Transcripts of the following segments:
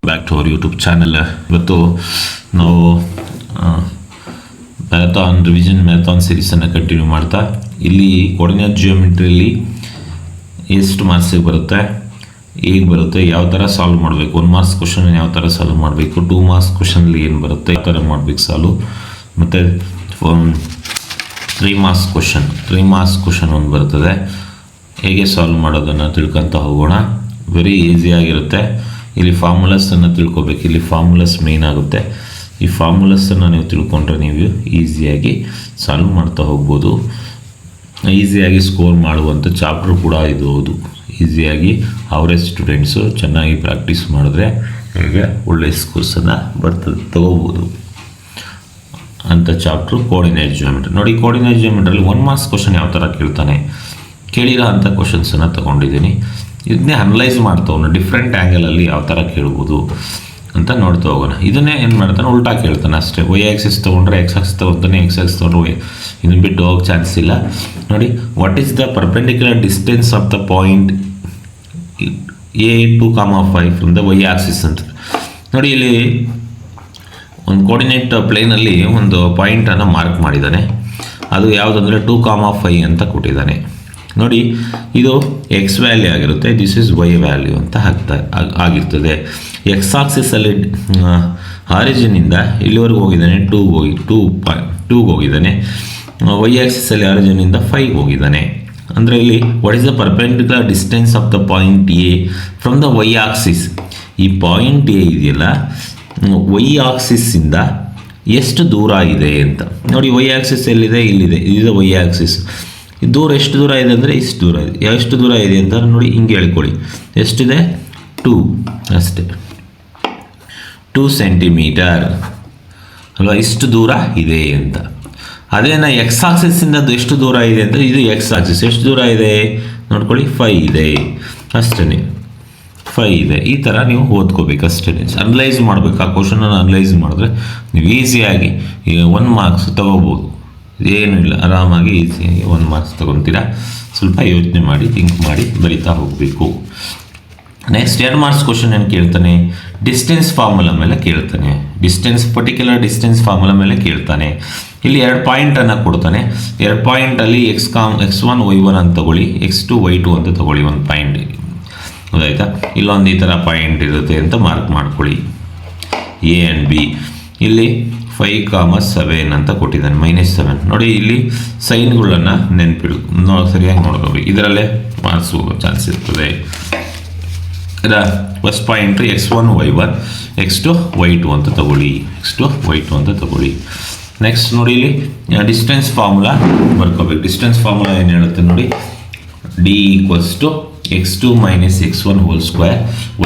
Back to our YouTube channel. ಇವತ್ತು ನಾವು marathon ಸೀರೀಸನ್ನು continue ಮಾಡ್ತಾ ಇಲ್ಲಿ ಕೋಆರ್ಡಿನೇಟ್ ಜಿಯೋಮೆಟ್ರಿಯಲ್ಲಿ ಎಷ್ಟು ಮಾರ್ಕ್ಸಿಗೆ ಬರುತ್ತೆ, ಹೇಗೆ ಬರುತ್ತೆ, ಯಾವ ಥರ ಸಾಲ್ವ್ ಮಾಡಬೇಕು, 1 ಮಾರ್ಕ್ಸ್ ಕ್ವಶನ್ ಯಾವ ಥರ ಸಾಲ್ವ್ ಮಾಡಬೇಕು, 2 ಮಾರ್ಕ್ಸ್ ಕ್ವಶನಲ್ಲಿ ಏನು ಬರುತ್ತೆ, ಯಾವ ಥರ ಮಾಡಬೇಕು ಸಾಲ್ವ್, ಮತ್ತು 3 ಮಾರ್ಕ್ಸ್ ಕ್ವಶನ್ ಒಂದು ಬರ್ತದೆ, ಹೇಗೆ ಸಾಲ್ವ್ ಮಾಡೋದನ್ನು ತಿಳ್ಕೊತ ಹೋಗೋಣ. ವೆರಿ ಈಸಿಯಾಗಿರುತ್ತೆ. ಇಲ್ಲಿ ಫಾರ್ಮುಲಸನ್ನು ತಿಳ್ಕೊಬೇಕು. ಇಲ್ಲಿ ಫಾರ್ಮುಲಸ್ ಮೇನ್ ಆಗುತ್ತೆ. ಈ ಫಾರ್ಮುಲಸನ್ನು ನೀವು ತಿಳ್ಕೊಂಡ್ರೆ ನೀವು ಈಸಿಯಾಗಿ ಸಾಲ್ವ್ ಮಾಡ್ತಾ ಹೋಗ್ಬೋದು. ಈಸಿಯಾಗಿ ಸ್ಕೋರ್ ಮಾಡುವಂಥ ಚಾಪ್ಟರ್ ಕೂಡ ಇದು. ಹೌದು, ಈಸಿಯಾಗಿ ಅವರೇಜ್ ಸ್ಟೂಡೆಂಟ್ಸು ಚೆನ್ನಾಗಿ ಪ್ರಾಕ್ಟೀಸ್ ಮಾಡಿದ್ರೆ ನಿಮಗೆ ಒಳ್ಳೆಯ ಸ್ಕೋರ್ಸನ್ನು ತಗೋಬೋದು ಅಂಥ ಚಾಪ್ಟ್ರು ಕೋಆರ್ಡಿನೇಟ್ ಜಿಯೋಮೆಟ್ರಿ. ನೋಡಿ, ಕೋಆರ್ಡಿನೇಟ್ ಜಿಯೋಮೆಟ್ರಿಯಲ್ಲಿ 1 ಮಾರ್ಕ್ಸ್ ಕ್ವಶನ್ ಯಾವ ಥರ ಕೇಳ್ತಾನೆ, ಕೇಳಿರೋ ಅಂಥ ಕ್ವಶನ್ಸನ್ನು ತೊಗೊಂಡಿದ್ದೀನಿ. ಇದನ್ನೇ ಅನಲೈಸ್ ಮಾಡ್ತಾ ಹೋಗೋಣ, ಡಿಫ್ರೆಂಟ್ ಆ್ಯಂಗಲಲ್ಲಿ ಯಾವ ಥರ ಕೇಳ್ಬೋದು ಅಂತ ನೋಡ್ತಾ ಹೋಗೋಣ. ಇದನ್ನೇ ಏನು ಮಾಡ್ತಾನೆ, ಉಲ್ಟಾ ಕೇಳ್ತಾನೆ ಅಷ್ಟೇ. ವೈ ಆಕ್ಸಿಸ್ ತೊಗೊಂಡ್ರೆ ಎಕ್ಸ್ ಆಕ್ಸಿಸ್ ತೊಗೊತಾನೆ, ಎಕ್ಸ್ ಆಕ್ಸಿಸ್ ತೊಗೊಂಡ್ರೆ ಇದನ್ನು ಬಿಟ್ಟು ಹೋಗೋ ಚಾನ್ಸ್ ಇಲ್ಲ. ನೋಡಿ, what is the perpendicular distance of the point A2,5 from the Y axis ಅಂತ. ನೋಡಿ, ಇಲ್ಲಿ ಒಂದು ಕೋಆರ್ಡಿನೇಟ್ ಪ್ಲೇನಲ್ಲಿ ಒಂದು ಪಾಯಿಂಟನ್ನು ಮಾರ್ಕ್ ಮಾಡಿದ್ದಾನೆ. ಅದು ಯಾವುದಂದರೆ 2,5 ಅಂತ ಕೊಟ್ಟಿದ್ದಾನೆ. ನೋಡಿ, ಇದು ಎಕ್ಸ್ ವ್ಯಾಲ್ಯೂ ಆಗಿರುತ್ತೆ, ದಿಸ್ ಇಸ್ ವೈ ವ್ಯಾಲ್ಯೂ ಅಂತ ಆಗಿರ್ತದೆ. ಎಕ್ಸ್ ಆಕ್ಸಿಸಲ್ಲಿ ಆರಿಜಿನಿಂದ ಇಲ್ಲಿವರೆಗೂ ಹೋಗಿದ್ದಾನೆ, 2 ಹೋಗಿದ್ದಾನೆ. ವೈ ಆಕ್ಸಿಸಲ್ಲಿ ಆರಿಜಿನಿಂದ 5 ಹೋಗಿದ್ದಾನೆ. ಅಂದರೆ ಇಲ್ಲಿ what is the perpendicular distance of the point A from the Y axis. ಈ ಪಾಯಿಂಟ್ ಎ ಇದೆಯಲ್ಲ, ವೈ ಆಕ್ಸಿಸ್ಸಿಂದ ಎಷ್ಟು ದೂರ ಇದೆ ಅಂತ ನೋಡಿ. ವೈ ಆಕ್ಸಿಸ್ ಎಲ್ಲಿದೆ, ಇಲ್ಲಿದೆ, ಇದು ವೈ ಆಕ್ಸಿಸ್. ದೂರ ಎಷ್ಟು ದೂರ ಇದೆ ಅಂದರೆ ಇಷ್ಟು ದೂರ ಇದೆ. ಎಷ್ಟು ದೂರ ಇದೆ ಅಂತ ನೋಡಿ, ಹಿಂಗೆ ಹೇಳ್ಕೊಳ್ಳಿ. ಎಷ್ಟಿದೆ, 2 ಅಷ್ಟೇ, 2 ಸೆಂಟಿಮೀಟರ್ ಅಲ್ವಾ, ಇಷ್ಟು ದೂರ ಇದೆ ಅಂತ. ಅದೇನ ಎಕ್ಸ್ ಆಕ್ಸಿಸ್ಸಿಂದ ಎಷ್ಟು ದೂರ ಇದೆ ಅಂತ, ಇದು ಎಕ್ಸ್ ಆಕ್ಸಿಸ್ ಎಷ್ಟು ದೂರ ಇದೆ ನೋಡ್ಕೊಳ್ಳಿ, 5 ಇದೆ ಅಷ್ಟೇ, 5 ಇದೆ. ಈ ಥರ ನೀವು ಓದ್ಕೋಬೇಕು ಅಷ್ಟೇ. ಅನಲೈಸ್ ಮಾಡಬೇಕು. ಆ ಕ್ವಶನನ್ನು ಅನಲೈಸ್ ಮಾಡಿದ್ರೆ ನೀವು ಈಸಿಯಾಗಿ 1 ಮಾರ್ಕ್ಸ್ ತೊಗೋಬೋದು. ಏನೂ ಇಲ್ಲ, ಆರಾಮಾಗಿ ಈಸಿಯಾಗಿ 1 ಮಾರ್ಕ್ಸ್ ತೊಗೊತೀರಾ. ಸ್ವಲ್ಪ ಯೋಚನೆ ಮಾಡಿ, ಥಿಂಕ್ ಮಾಡಿ ಬರಿತಾ ಹೋಗಬೇಕು. ನೆಕ್ಸ್ಟ್ 2 ಮಾರ್ಕ್ಸ್ ಕ್ವಶನ್ ಏನು ಕೇಳ್ತಾನೆ, ಡಿಸ್ಟೆನ್ಸ್ ಫಾರ್ಮುಲಾ ಮೇಲೆ ಕೇಳ್ತಾನೆ. ಪರ್ಟಿಕ್ಯುಲರ್ ಡಿಸ್ಟೆನ್ಸ್ ಫಾರ್ಮುಲಾ ಮೇಲೆ ಕೇಳ್ತಾನೆ. ಇಲ್ಲಿ 2 ಪಾಯಿಂಟನ್ನು ಕೊಡ್ತಾನೆ. 2 ಪಾಯಿಂಟಲ್ಲಿ x1 y1 ಅಂತ ತಗೊಳ್ಳಿ, x2 y2 ಅಂತ ತಗೊಳ್ಳಿ. ಒಂದು ಪಾಯಿಂಟ್ ಹೌದಾಯ್ತಾ. ಇಲ್ಲೊಂದು ಈ ಥರ ಪಾಯಿಂಟ್ ಇರುತ್ತೆ ಅಂತ ಮಾರ್ಕ್ ಮಾಡ್ಕೊಳ್ಳಿ, ಎ ಆ್ಯಂಡ್ ಬಿ. ಇಲ್ಲಿ 5,7 ಅಂತ ಕೊಟ್ಟಿದ್ದಾನೆ, -7. ನೋಡಿ, ಇಲ್ಲಿ ಸೈನ್ಗಳನ್ನು ಸರಿಯಾಗಿ ನೋಡ್ಕೋಬೇಕು. ಇದರಲ್ಲೇ ಮಾರ್ಕ್ಸ್ ಹೋಗೋ ಚಾನ್ಸ್ ಇರ್ತದೆ. First point x1 y1, x2 y2 ಅಂತ ತಗೊಳ್ಳಿ, ನೆಕ್ಸ್ಟ್ ನೋಡಿ, ಇಲ್ಲಿ ಡಿಸ್ಟೆನ್ಸ್ ಫಾರ್ಮುಲಾ ಬರ್ಕೋಬೇಕು. ಡಿಸ್ಟೆನ್ಸ್ ಫಾರ್ಮುಲಾ ಏನು ಹೇಳುತ್ತೆ ನೋಡಿ, D = x2 - x1 whole square,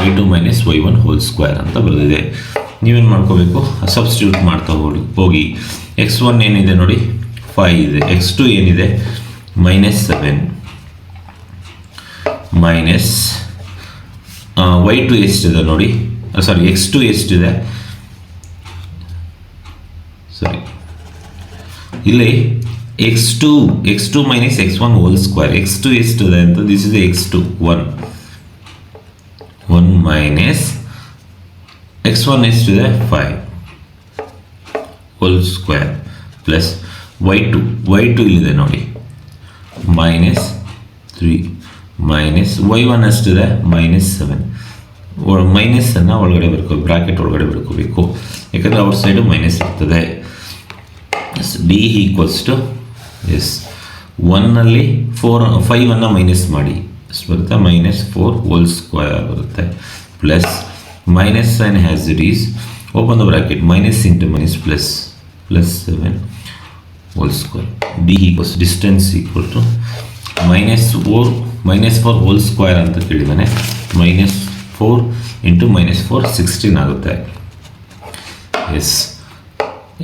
y2 - y1 whole square ಅಂತ ಬರೆದಿದೆ. ನೀವೇನು ಮಾಡ್ಕೋಬೇಕು, ಸಬ್ಸ್ಟಿಟ್ಯೂಟ್ ಮಾಡ್ತಾ ಹೋಗಿ. x1 ಏನಿದೆ ನೋಡಿ, 5 ಇದೆ. x2 ಏನಿದೆ, -7 ಮೈನಸ್ y2 ಎಷ್ಟಿದೆ ನೋಡಿ, ಸಾರಿ x2 ಎಷ್ಟಿದೆ, ಸಾರಿ ಇಲ್ಲಿ x2 - x1 whole square. x2 ಎಷ್ಟಿದೆ ಅಂತ, this is x2 1 minus x1 ಎಷ್ಟಿದೆ, 5 whole square ಪ್ಲಸ್ y2 ಇಲ್ಲಿದೆ ನೋಡಿ, -3 ಮೈನಸ್ y1 ಎಷ್ಟಿದೆ, -7. ಮೈನಸನ್ನು ಒಳಗಡೆ ಬರ್ಕೋಬೇಕು, ಬ್ರಾಕೆಟ್ ಒಳಗಡೆ ಬರ್ಕೋಬೇಕು, ಯಾಕಂದರೆ ಅವ್ರ ಸೈಡು ಮೈನಸ್ ಇರ್ತದೆ. D = 1ನಲ್ಲಿ 5ಅನ್ನು ಮೈನಸ್ ಮಾಡಿ ಎಷ್ಟು ಬರುತ್ತೆ, -4 whole square ಬರುತ್ತೆ, plus minus sign has it is, open the bracket, -× +7 whole square. D = distance = -4 whole square ಅಂತ ಕೇಳಿದ್ದಾನೆ. -4 × -4 16 ಆಗುತ್ತೆ. ಎಸ್,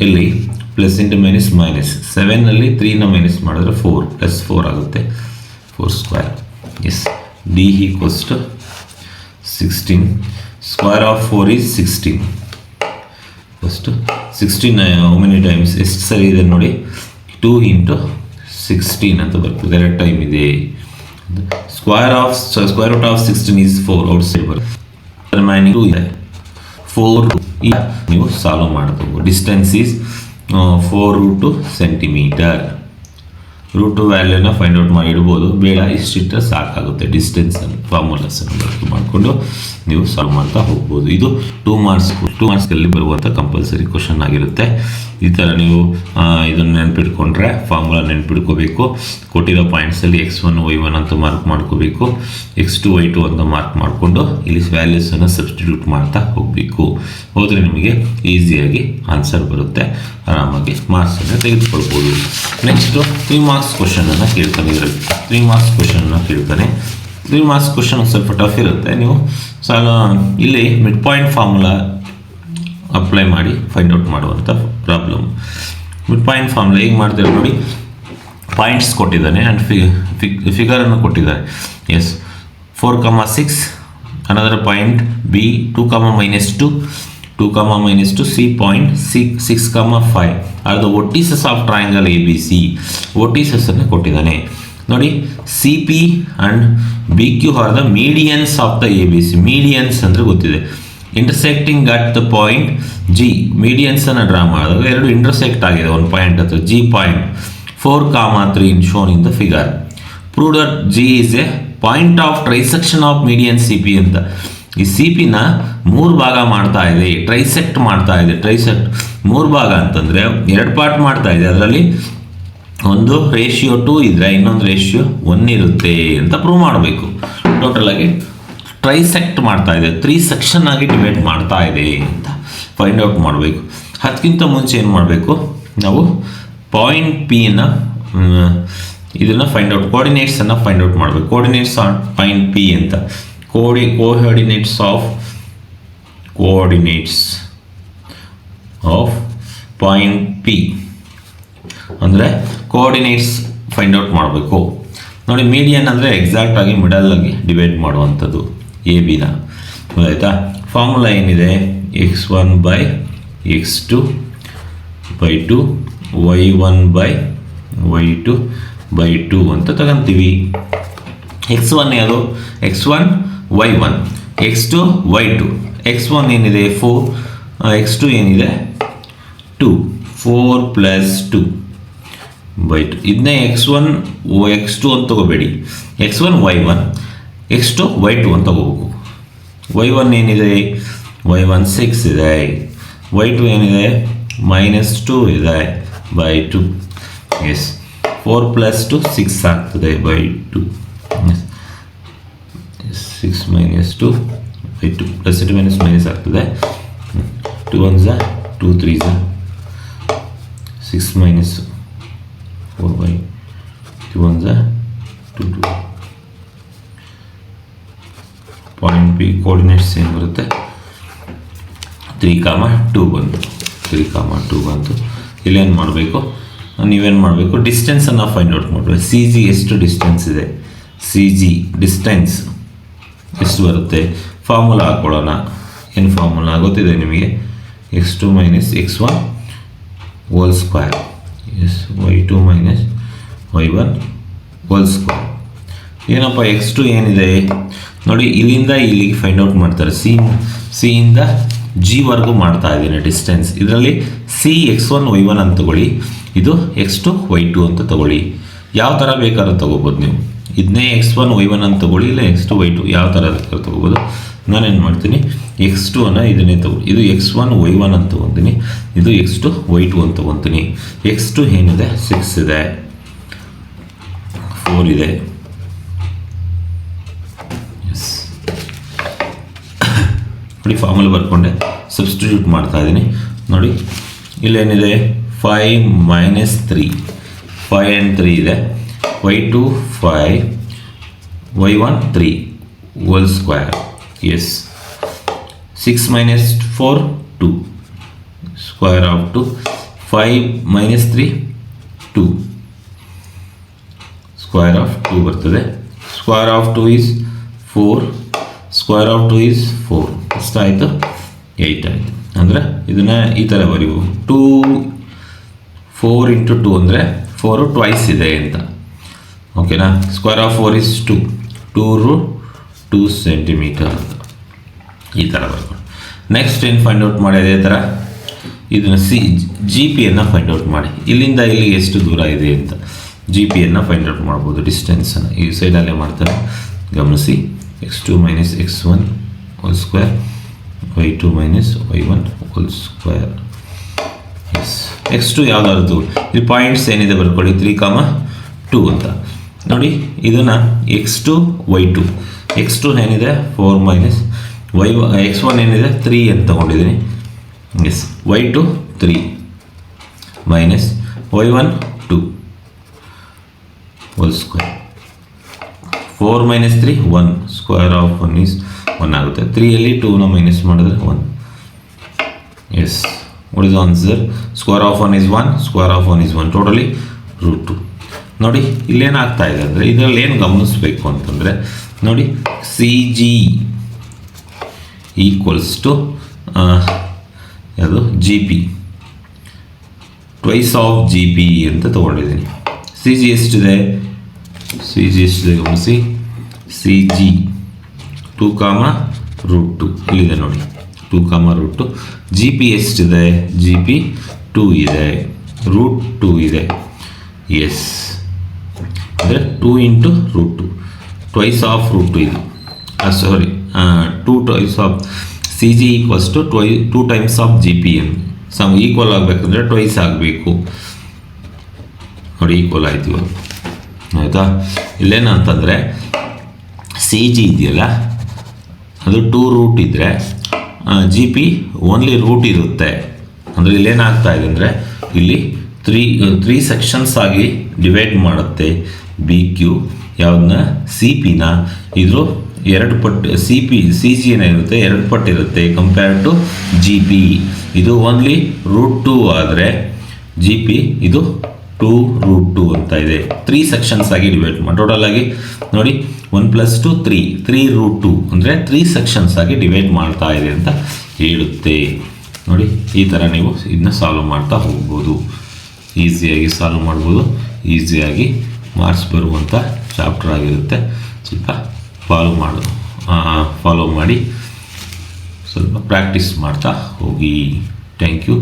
ಇಲ್ಲಿ ಪ್ಲಸ್ ಇಂಟು ಮೈನಸ್ 7ನಲ್ಲಿ 3ನ ಮೈನಸ್ ಮಾಡಿದ್ರೆ 4 +4 ಆಗುತ್ತೆ, 4 square. Yes, D = 16. Square of 4 is 16. First 16 how many times, ಎಷ್ಟು ಸರಿ ಇದೆ ನೋಡಿ, 2 × 16 ಅಂತ ಬರ್ತದೆ, 2 ಟೈಮ್ ಇದೆ. Square root of 16 is 4 outside ಬರುತ್ತೆ, ರಿಮೈನಿಂಗ್ 2 ಇದೆ. 4 ನೀವು ಸಾಲ್ವ್ ಮಾಡಬೇಕು. Distance is 4 centimetre. ರೂಟ್ ವ್ಯಾಲ್ಯೂನ ಫೈಂಡ್ ಔಟ್ ಮಾಡಿ ಇಡ್ಬೋದು, ಬೇಡ ಇಷ್ಟಿಟ್ಟರೆ ಸಾಕಾಗುತ್ತೆ. ಡಿಸ್ಟೆನ್ಸನ್ನು ಫಾರ್ಮುಲಾಸನ್ನು ಬಳಕೆ ಮಾಡಿಕೊಂಡು ನೀವು ಸಾಲ್ವ್ ಮಾಡ್ತಾ ಹೋಗ್ಬೋದು. ಇದು 2 ಮಾರ್ಕ್ಸ್ಗಳಲ್ಲಿ ಬರುವಂಥ ಕಂಪಲ್ಸರಿ ಕ್ವಶನ್ ಆಗಿರುತ್ತೆ. ಈ ಥರ ನೀವು ಇದನ್ನು ನೆನ್ಪಿಟ್ಕೊಂಡ್ರೆ ಫಾರ್ಮುಲಾ ನೆನ್ಪಿಟ್ಕೋಬೇಕು. ಕೊಟ್ಟಿರೋ ಪಾಯಿಂಟ್ಸಲ್ಲಿ x1 y1 ಅಂತ ಮಾರ್ಕ್ ಮಾಡ್ಕೋಬೇಕು, x2 y2 ಅಂತ ಮಾರ್ಕ್ ಮಾಡಿಕೊಂಡು ಇಲ್ಲಿ ವ್ಯಾಲ್ಯೂಸನ್ನು ಸಬ್ಸ್ಟಿಟ್ಯೂಟ್ ಮಾಡ್ತಾ ಹೋಗಬೇಕು. ಹೋದರೆ ನಿಮಗೆ ಈಸಿಯಾಗಿ ಆನ್ಸರ್ ಬರುತ್ತೆ, ಆರಾಮಾಗಿ ಮಾರ್ಕ್ಸನ್ನು ತೆಗೆದುಕೊಳ್ಬೋದು. ನೆಕ್ಸ್ಟು 3 ಮಾರ್ಕ್ಸ್ ಕ್ವಶನನ್ನು ಕೇಳ್ತಾನೆ. ಇದರಲ್ಲಿ 3 ಮಾರ್ಕ್ಸ್ ಕ್ವಶನನ್ನು ಕೇಳ್ತಾನೆ. 3 ಮಾರ್ಕ್ಸ್ ಕ್ವಶನ್ ಸ್ವಲ್ಪ ಟಫ್ ಇರುತ್ತೆ. ನೀವು ಇಲ್ಲಿ ಮಿಡ್ ಪಾಯಿಂಟ್ ಫಾರ್ಮುಲಾ ಅಪ್ಲೈ ಮಾಡಿ ಫೈಂಡ್ ಔಟ್ ಮಾಡುವಂಥ ಪ್ರಾಬ್ಲಮ್. ಮಿಡ್ ಪಾಯಿಂಟ್ ಫಾರ್ಮುಲಾ ಹೇಗೆ ಮಾಡ್ತಾರೆ ನೋಡಿ. ಪಾಯಿಂಟ್ಸ್ ಕೊಟ್ಟಿದ್ದಾನೆ ಆ್ಯಂಡ್ ಫಿಗರನ್ನು ಕೊಟ್ಟಿದ್ದಾರೆ. S 4,6 another point B 2,-2 2,-2 C point 6,5 are the vertices of triangle ABC. ವರ್ಟಿಸಸ್ಸನ್ನು ಕೊಟ್ಟಿದ್ದಾನೆ ನೋಡಿ. C P and B Q are the medians of the ABC. Medians ಅಂದರೆ ಗೊತ್ತಿದೆ. Intersecting at the point G. ಮೀಡಿಯನ್ಸನ್ನು draw ಮಾಡಿದಾಗ ಎರಡು ಇಂಟರ್ಸೆಕ್ಟ್ ಆಗಿದೆ ಒಂದು ಪಾಯಿಂಟ್ ಹತ್ರ, G point 4,3 shown in the figure. Prove that G is a point of trisection of median C P ಅಂತ. ಈ ಸಿ ಪಿನ 3 ಭಾಗ ಮಾಡ್ತಾ ಇದೆ, ಟ್ರೈಸೆಕ್ಟ್ ಮಾಡ್ತಾ ಇದೆ. ಟ್ರೈಸೆಕ್ಟ್ 3 ಭಾಗ ಅಂತಂದರೆ 2 ಪಾರ್ಟ್ ಮಾಡ್ತಾ ಇದೆ. ಅದರಲ್ಲಿ ಒಂದು ರೇಷಿಯೋ 2 ಇದ್ದರೆ ಇನ್ನೊಂದು ರೇಷಿಯೋ 1 ಇರುತ್ತೆ ಅಂತ ಪ್ರೂವ್ ಮಾಡಬೇಕು. ಟೋಟಲ್ ಆಗಿ ಟ್ರೈಸೆಕ್ಟ್ ಮಾಡ್ತಾ ಇದೆ, 3 ಸೆಕ್ಷನ್ ಆಗಿ ಡಿವೈಡ್ ಮಾಡ್ತಾ ಇದೆ ಅಂತ ಫೈಂಡ್ ಔಟ್ ಮಾಡಬೇಕು. ಅದಕ್ಕಿಂತ ಮುಂಚೆ ಏನು ಮಾಡಬೇಕು ನಾವು, ಪಾಯಿಂಟ್ ಪಿಯನ್ನು ಇದನ್ನು ಫೈಂಡ್ ಔಟ್, ಕೋಆರ್ಡಿನೇಟ್ಸನ್ನು ಫೈಂಡ್ ಔಟ್ ಮಾಡಬೇಕು. ಕೋಆರ್ಡಿನೇಟ್ಸ್ ಆನ್ ಪಾಯಿಂಟ್ ಪಿ ಅಂತ. ಕೋಆರ್ಡಿನೇಟ್ಸ್ ಆಫ್ ಪಾಯಿಂಟ್ ಪಿ ಅಂದರೆ ಕೋಆರ್ಡಿನೇಟ್ಸ್ ಫೈಂಡ್ ಔಟ್ ಮಾಡಬೇಕು ನೋಡಿ. ಮೀಡಿಯನ್ ಅಂದರೆ ಎಕ್ಸಾಕ್ಟಾಗಿ ಮಿಡಲ್ಲಾಗಿ ಡಿವೈಡ್ ಮಾಡುವಂಥದ್ದು AB ನ. ಆಯಿತಾ? ಫಾರ್ಮುಲಾ ಏನಿದೆ, x1/x2/2 y1/y2/2 ಅಂತ ತಗೊಂತೀವಿ. x1 ಯಾವುದು, x1 y1, x2 y2. x1 ಏನಿದೆ 4, x2 ಏನಿದೆ 2, 4 + 2/2. ಇದನ್ನೇ x1 x2 ಅಂತ ತಗೋಬೇಡಿ, x1 y1, x2 y2 ಅಂತ ತಗೋಬೇಕು. y1 ಏನಿದೆ, y1 6 ಇದೆ, y2 ಏನಿದೆ -2 ಇದೆ /2. ಎಸ್ 4 + 2 6 ಆಗ್ತದೆ /2. 6 - 2 /2 ಪ್ಲಸ್ ಇಟ್ ಮೈನಸ್ ಆಗ್ತದೆ. 2 1s 2 3s 6 - 4/2 1s 2 2. Point B coordinates ಏನು ಬರುತ್ತೆ, 3,2 ಬಂತು. 3,2 ಬಂತು. ಇಲ್ಲೇನು ಮಾಡಬೇಕು, ನೀವೇನು ಮಾಡಬೇಕು, ಡಿಸ್ಟೆನ್ಸನ್ನು ಫೈಂಡ್ ಔಟ್ ಮಾಡಬೇಕು. ಸಿ ಜಿ ಎಷ್ಟು ಡಿಸ್ಟೆನ್ಸ್ ಇದೆ, ಸಿ ಜಿ ಡಿಸ್ಟೆನ್ಸ್ ಎಷ್ಟು ಬರುತ್ತೆ, ಫಾರ್ಮುಲಾ ಹಾಕ್ಕೊಳ್ಳೋಣ. ಏನು ಫಾರ್ಮುಲಾ ಗೊತ್ತಿದೆ ನಿಮಗೆ, x2 - x1 whole square y2 - y1 whole square. ಏನಪ್ಪ x2 ಏನಿದೆ ನೋಡಿ, ಇಲ್ಲಿಂದ ಇಲ್ಲಿಗೆ ಫೈಂಡ್ ಔಟ್ ಮಾಡ್ತಾರೆ. ಸಿಯಿಂದ ಜಿ ವರ್ಗು ಮಾಡ್ತಾ ಇದ್ದೀನಿ ಡಿಸ್ಟೆನ್ಸ್. ಇದರಲ್ಲಿ ಸಿ x1 y1 ಅಂತ ತಗೊಳ್ಳಿ, ಇದು x2 y2 ಅಂತ ತಗೊಳ್ಳಿ. ಯಾವ ಥರ ಬೇಕಾದ್ರೂ ತಗೋಬೋದು ನೀವು. ಇದನ್ನೇ x1 y1 ಅಂತ ತಗೊಳ್ಳಿ, ಇಲ್ಲ x2 y2 ಯಾವ ಥರ ಬೇಕಾದ್ರೂ ತಗೋಬೋದು. ನಾನೇನು ಮಾಡ್ತೀನಿ, x2 ಅನ್ನು ಇದನ್ನೇ ತಗೊಳ್ಳಿ, ಇದು x1 y1 ಅಂತ ತಗೊತೀನಿ, ಇದು x2 y2 ಅಂತ ತಗೊತೀನಿ. x2 ಏನಿದೆ 6 ಇದೆ, 4 ಇದೆ. ನೋಡಿ ಫಾರ್ಮುಲಾ ಬರ್ಕೊಂಡೆ ಸಬ್ಸ್ಟಿಟ್ಯೂಟ್ ಮಾಡ್ತಾ ಇದ್ದೀನಿ ನೋಡಿ. ಇಲ್ಲೇನಿದೆ 5 - 3, 5 and 3 ಇದೆ. y2 5, y1 3 whole square. Yes 6 - 4 2 square of 2, 5 - 3 2 square of 2 ಬರ್ತದೆ. Square of 2 is 4, square of 2 is 4. ಎಷ್ಟಾಯಿತು, 8 ಆಯಿತು. ಅಂದರೆ ಇದನ್ನು ಈ ಥರ ಬರೀವು, 2 4 × 2 ಅಂದರೆ 4 ಟ್ವೈಸ್ ಇದೆ ಅಂತ. ಓಕೆನಾ. ಸ್ಕ್ವೇರ್ ಆಫ್ 4 is 2, 2 √2 ಸೆಂಟಿಮೀಟರ್ ಅಂತ ಈ ಥರ ಬರ್ಕೊಂಡು ನೆಕ್ಸ್ಟ್ ಏನು ಫೈಂಡ್ ಔಟ್ ಮಾಡಿ ಅದೇ ಥರ ಇದನ್ನು ಜಿ ಪಿಯನ್ನು ಫೈಂಡ್ ಔಟ್ ಮಾಡಿ. ಇಲ್ಲಿಂದ ಇಲ್ಲಿ ಎಷ್ಟು ದೂರ ಇದೆ ಅಂತ ಜಿ ಪಿಯನ್ನು ಫೈಂಡ್ ಔಟ್ ಮಾಡ್ಬೋದು. ಡಿಸ್ಟೆನ್ಸನ್ನು ಈ ಸೈಡಲ್ಲೇ ಮಾಡ್ತಾರೆ, ಗಮನಿಸಿ. x2 minus x1 whole square, y2 minus y1 whole square. Yes, x2 ಯಾವುದಾದ್ರು ಇಲ್ಲಿ ಪಾಯಿಂಟ್ಸ್ ಏನಿದೆ ಬರ್ಕೊಳ್ಳಿ, 3, 2 ಅಂತ ನೋಡಿ. ಇದನ್ನು x2 y2, x2 ಏನಿದೆ 4 ಮೈನಸ್ x1 ಏನಿದೆ 3 ಅಂತ ತಗೊಂಡಿದ್ದೀನಿ. Yes, y2 3 minus y1 2 whole square. 4 minus 3 1, square of 1 is 1 ಆಗುತ್ತೆ. 3ಯಲ್ಲಿ 2ನ ಮೈನಸ್ ಮಾಡಿದ್ರೆ 1. Yes, what is the answer? Square of 1 is 1, square of 1 is 1, totally √2. ನೋಡಿ ಇಲ್ಲೇನಾಗ್ತಾ ಇದೆ ಅಂದರೆ ಇದರಲ್ಲಿ ಏನು ಗಮನಿಸಬೇಕು ಅಂತಂದರೆ ನೋಡಿ, ಸಿ ಜಿ ಈಕ್ವಲ್ಸ್ ಟು ಯಾವುದು G P, twice of G P ಅಂತ ತೊಗೊಂಡಿದ್ದೀನಿ. ಸಿ ಜಿ ಎಷ್ಟಿದೆ ಗಮನಿಸಿ. ಸಿ ಜಿ 2, ಇಲ್ಲಿದೆ ನೋಡಿ, 2, ಜಿ ಪಿ ಎಷ್ಟಿದೆ, ಜಿ ಪಿ 2 ಇದೆ, √2 ಇದೆ. ಎಸ್, ಅಂದರೆ 2 ಇಂಟು √2, ಟ್ವೈಸ್ ಆಫ್ √2 ಇದು. Sorry, 2 twice of C G equals to 2 times of G P N. Sum equal ಆಗಬೇಕಂದ್ರೆ ಟ್ವೈಸ್ ಆಗಬೇಕು ನೋಡಿ, ಈಕ್ವಲ್ ಆಯಿತು ಆಯಿತಾ. ಇಲ್ಲೇನಂತಂದರೆ ಸಿ ಜಿ ಇದೆಯಲ್ಲ ಅದು 2 ಇದ್ದರೆ ಜಿ ಪಿ ಓನ್ಲಿ ರೂಟ್ ಇರುತ್ತೆ. ಅಂದರೆ ಇಲ್ಲೇನಾಗ್ತಾ ಇದೆ ಅಂದರೆ ಇಲ್ಲಿ 3 ಸೆಕ್ಷನ್ಸ್ ಆಗಿ ಡಿವೈಡ್ ಮಾಡುತ್ತೆ ಬಿ ಕ್ಯೂ. ಯಾವುದನ್ನ, ಸಿ ಪಿನ. ಇದು 2 ಪಟ್ಟು ಸಿ ಜಿ ಏನಿರುತ್ತೆ 2 ಪಟ್ಟು ಇರುತ್ತೆ ಕಂಪೇರ್ ಟು ಜಿ ಪಿ. ಇದು ಓನ್ಲಿ √2 ಆದರೆ ಜಿ ಪಿ ಇದು 2√2 ಅಂತ ಇದೆ. 3 ಸೆಕ್ಷನ್ಸ್ ಆಗಿ ಡಿವೈಡ್ ಮಾಡಿ ಟೋಟಲ್ ಆಗಿ ನೋಡಿ 1 + 2 3 ಅಂದರೆ 3 ಸೆಕ್ಷನ್ಸ್ ಆಗಿ ಡಿವೈಡ್ ಮಾಡ್ತಾ ಇದೆ ಅಂತ ಹೇಳುತ್ತೆ ನೋಡಿ. ಈ ಥರ ನೀವು ಇದನ್ನ ಸಾಲ್ವ್ ಮಾಡ್ತಾ ಹೋಗ್ಬೋದು, ಈಸಿಯಾಗಿ ಸಾಲ್ವ್ ಮಾಡ್ಬೋದು, ಈಸಿಯಾಗಿ ಮಾರ್ಕ್ಸ್ ಬರುವಂಥ ಚಾಪ್ಟರ್ ಆಗಿರುತ್ತೆ. ಸ್ವಲ್ಪ ಫಾಲೋ ಮಾಡಿ ಸ್ವಲ್ಪ ಪ್ರಾಕ್ಟೀಸ್ ಮಾಡ್ತಾ ಹೋಗಿ. Thank you.